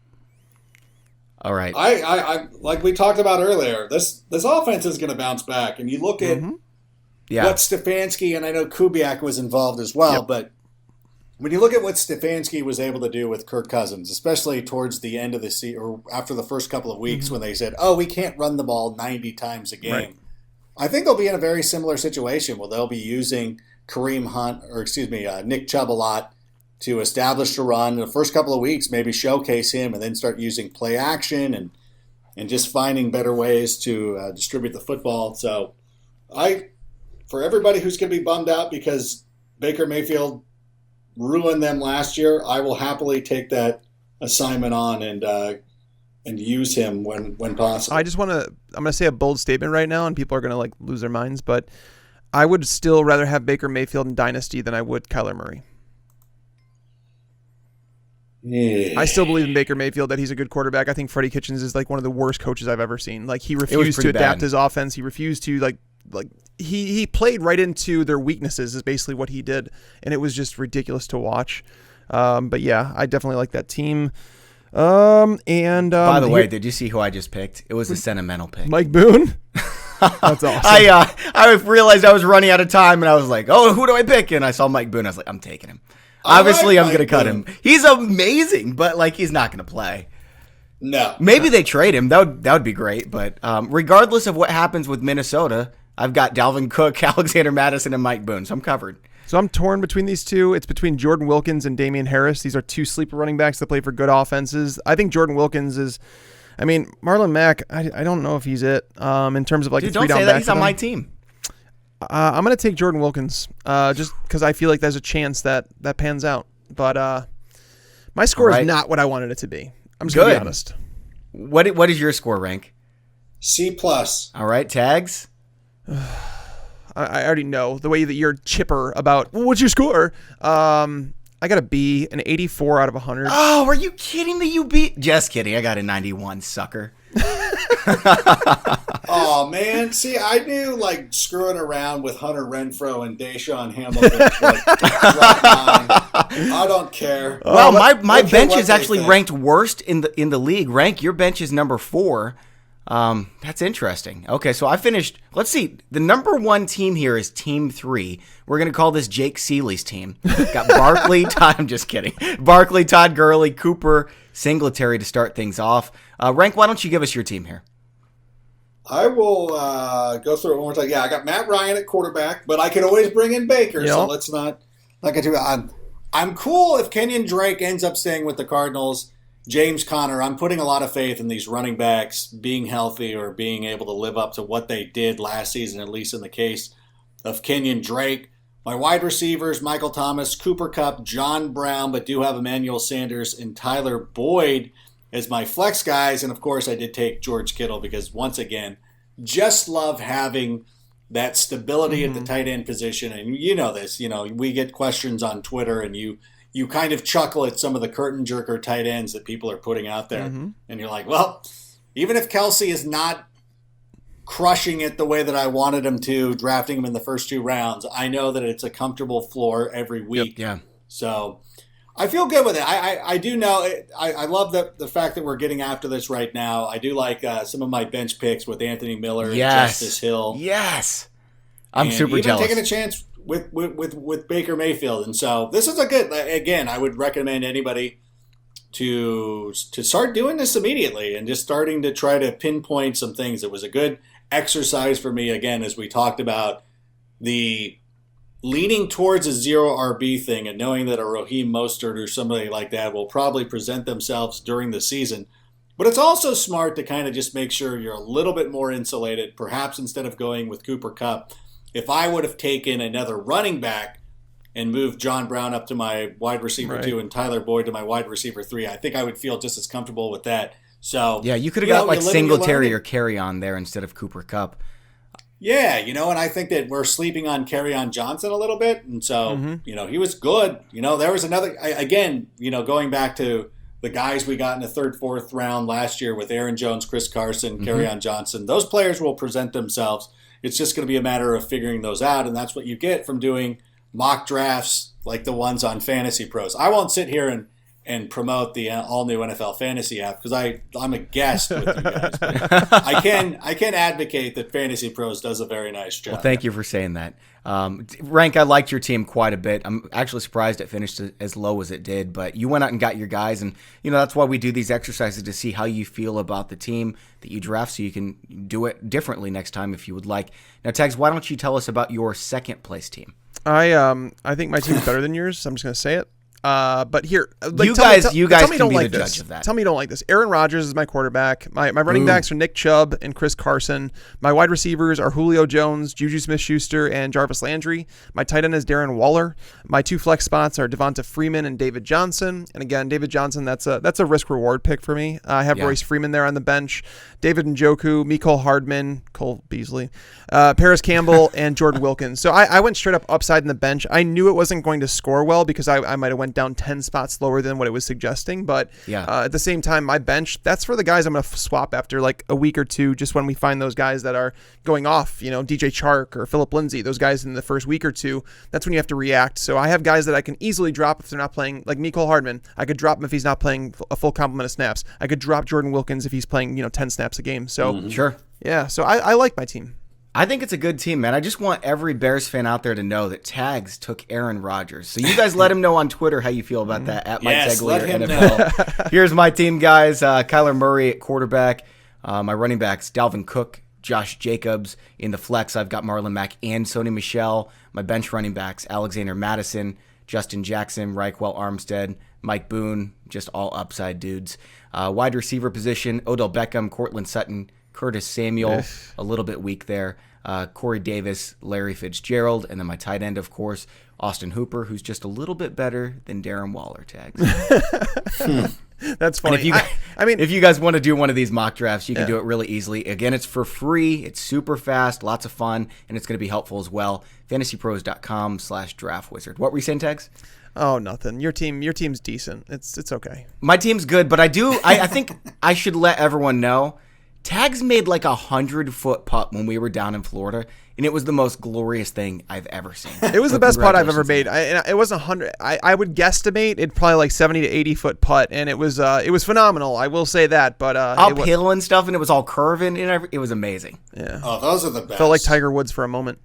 All right. I like we talked about earlier, this offense is going to bounce back. And you look at what Stefanski, and I know Kubiak was involved as well, but when you look at what Stefanski was able to do with Kirk Cousins, especially towards the end of the season or after the first couple of weeks when they said, we can't run the ball 90 times a game. Right. I think they'll be in a very similar situation where they'll be using Nick Chubb a lot to establish the run in the first couple of weeks, maybe showcase him and then start using play action and just finding better ways to distribute the football. So for everybody who's going to be bummed out because Baker Mayfield ruined them last year, I will happily take that assignment on and use him when possible. I'm going to say a bold statement right now, and people are going to lose their minds, but I would still rather have Baker Mayfield in Dynasty than I would Kyler Murray. Yeah. I still believe in Baker Mayfield, that he's a good quarterback. I think Freddie Kitchens is one of the worst coaches I've ever seen. He refused to adapt his offense. He refused to he played right into their weaknesses is basically what he did, and it was just ridiculous to watch. But yeah, I definitely like that team. By the way, did you see who I just picked? It was a sentimental pick. Mike Boone. That's awesome. I realized I was running out of time, and I was like, "Oh, who do I pick?" And I saw Mike Boone. I was like, "I'm taking him." Obviously, I'm going to cut him. He's amazing, but he's not going to play. No. Maybe they trade him. That would be great. But regardless of what happens with Minnesota, I've got Dalvin Cook, Alexander Madison, and Mike Boone, so I'm covered. So I'm torn between these two. It's between Jordan Wilkins and Damian Harris. These are two sleeper running backs that play for good offenses. I think Jordan Wilkins is. Marlon Mack, I don't know if he's it in terms of a 3-down back. Don't say that. He's on my team. I'm going to take Jordan Wilkins just because I feel like there's a chance that pans out. But my score is not what I wanted it to be. I'm just going to be honest. What is your score rank? C+. All right, Tags? I already know the way that you're chipper about what's your score. I got a B, an 84 out of 100. Oh, are you kidding me? You beat? Just kidding. I got a 91, sucker. Oh man, see, I knew like screwing around with Hunter Renfrow and Deshaun Hamilton. I don't care. Well, my bench is actually ranked worst in the league. Rank, your bench is number 4. That's interesting. Okay, so I finished. Let's see. The number 1 team here is Team 3. We're gonna call this Jake Seeley's team. Got Barkley, Todd. I'm just kidding. Barkley, Todd Gurley, Cooper, Singletary to start things off. Rank, why don't you give us your team here? I will go through it one more time. Yeah, I got Matt Ryan at quarterback, but I could always bring in Baker, so let's not get too. I'm cool if Kenyon Drake ends up staying with the Cardinals. James Conner, I'm putting a lot of faith in these running backs being healthy or being able to live up to what they did last season, at least in the case of Kenyon Drake. My wide receivers, Michael Thomas, Cooper Kupp, John Brown, but do have Emmanuel Sanders and Tyler Boyd as my flex guys. And, of course, I did take George Kittle because, once again, just love having that stability at the tight end position. And you know this. You know, we get questions on Twitter, and you kind of chuckle at some of the curtain jerker tight ends that people are putting out there. And you're like, well, even if Kelsey is not crushing it the way that I wanted him to, drafting him in the first 2 rounds, I know that it's a comfortable floor every week. Yep, yeah. So I feel good with it. I do know it. I love the fact that we're getting after this right now. I do like some of my bench picks with Anthony Miller and Justice Hill. Yes. I'm and super even jealous. Taking a chance with Baker Mayfield. And so this is a good, again, I would recommend anybody to start doing this immediately and just starting to try to pinpoint some things. It was a good exercise for me, again, as we talked about the leaning towards a zero RB thing and knowing that a Raheem Mostert or somebody like that will probably present themselves during the season. But it's also smart to kind of just make sure you're a little bit more insulated. Perhaps instead of going with Cooper Kupp, if I would have taken another running back and moved John Brown up to my wide receiver 2 and Tyler Boyd to my wide receiver 3, I think I would feel just as comfortable with that. So yeah, you could have got like Singletary or Carry On there instead of Cooper Kupp. Yeah, and I think that we're sleeping on Kerryon Johnson a little bit. And so, he was good. There was another, again, going back to the guys we got in the 3rd, 4th round last year with Aaron Jones, Chris Carson, Kerryon Johnson. Those players will present themselves. It's just going to be a matter of figuring those out. And that's what you get from doing mock drafts like the ones on FantasyPros. I won't sit here and promote the all-new NFL Fantasy app because I'm a guest with you guys. But I can advocate that FantasyPros does a very nice job. Well, thank you for saying that. Rank, I liked your team quite a bit. I'm actually surprised it finished as low as it did, but you went out and got your guys, and that's why we do these exercises to see how you feel about the team that you draft so you can do it differently next time if you would like. Now, Tags, why don't you tell us about your second-place team? I think my team's better than yours, so I'm just going to say it. But here, you guys can be the judge of that. Tell me you don't like this. Aaron Rodgers is my quarterback. My running backs are Nick Chubb and Chris Carson. My wide receivers are Julio Jones, Juju Smith-Schuster, and Jarvis Landry. My tight end is Darren Waller. My 2 flex spots are Devonta Freeman and David Johnson. And again, David Johnson, that's a risk-reward pick for me. I have Royce Freeman there on the bench, David Njoku, Mecole Hardman, Cole Beasley, Paris Campbell, and Jordan Wilkins. So I went straight up upside in the bench. I knew it wasn't going to score well because I might have went down 10 spots lower than what it was suggesting. But at the same time, my bench, that's for the guys I'm going to swap after like a week or two, just when we find those guys that are going off, DJ Chark or Phillip Lindsay, those guys in the first week or two. That's when you have to react. So I have guys that I can easily drop if they're not playing, like Mecole Hardman. I could drop him if he's not playing a full complement of snaps. I could drop Jordan Wilkins if he's playing, 10 snaps a game. So sure. Yeah. So I like my team. I think it's a good team, man. I just want every Bears fan out there to know that Tags took Aaron Rodgers. So you guys let him know on Twitter how you feel about that at Mike Teglier NFL. Here's my team, guys. Kyler Murray at quarterback. My running backs, Dalvin Cook, Josh Jacobs. In the flex, I've got Marlon Mack and Sony Michel. My bench running backs, Alexander Madison, Justin Jackson, Reichwell Armstead, Mike Boone, just all upside dudes. Wide receiver position, Odell Beckham, Cortland Sutton, Curtis Samuel, a little bit weak there. Corey Davis, Larry Fitzgerald, and then my tight end, of course, Austin Hooper, who's just a little bit better than Darren Waller. Tags. That's funny. If you guys want to do one of these mock drafts, you can do it really easily. Again, it's for free. It's super fast, lots of fun, and it's going to be helpful as well. FantasyPros.com/draftwizard. What were you saying, Tags? Oh, nothing. Your team's decent. It's okay. My team's good, but I think I should let everyone know Tags made like 100-foot putt when we were down in Florida, and it was the most glorious thing I've ever seen. It was the best putt I've ever made. It wasn't 100. I would guesstimate it probably like 70 to 80-foot putt, and it was phenomenal. I will say that. But uphill and stuff, and it was all curving, and it was amazing. Yeah. Oh, those are the best. Felt like Tiger Woods for a moment.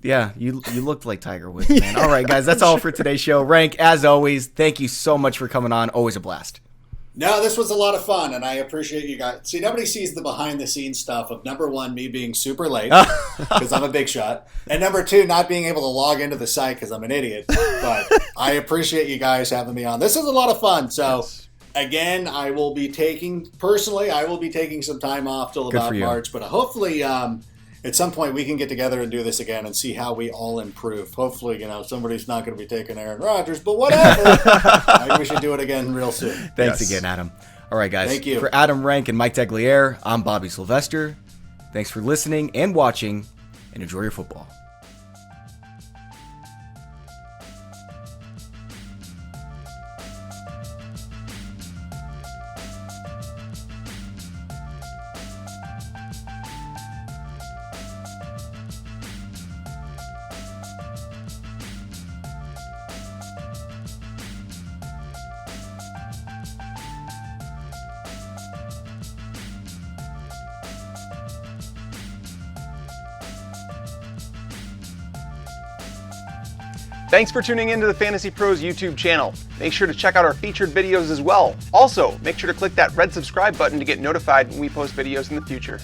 Yeah, you looked like Tiger Woods, man. All right, guys, that's all for today's show. Rank, as always, thank you so much for coming on. Always a blast. No, this was a lot of fun, and I appreciate you guys. See, nobody sees the behind-the-scenes stuff of, number one, me being super late, because I'm a big shot, and number two, not being able to log into the site because I'm an idiot. But I appreciate you guys having me on. This is a lot of fun. So, again, I will be taking some time off till about March, but hopefully at some point we can get together and do this again and see how we all improve. Hopefully, somebody's not going to be taking Aaron Rodgers, but whatever. Maybe we should do it again real soon. Thanks again, Adam. All right, guys. Thank you. For Adam Rank and Mike Degliere, I'm Bobby Sylvester. Thanks for listening and watching, and enjoy your football. Thanks for tuning in to the Fantasy Pros YouTube channel. Make sure to check out our featured videos as well. Also, make sure to click that red subscribe button to get notified when we post videos in the future.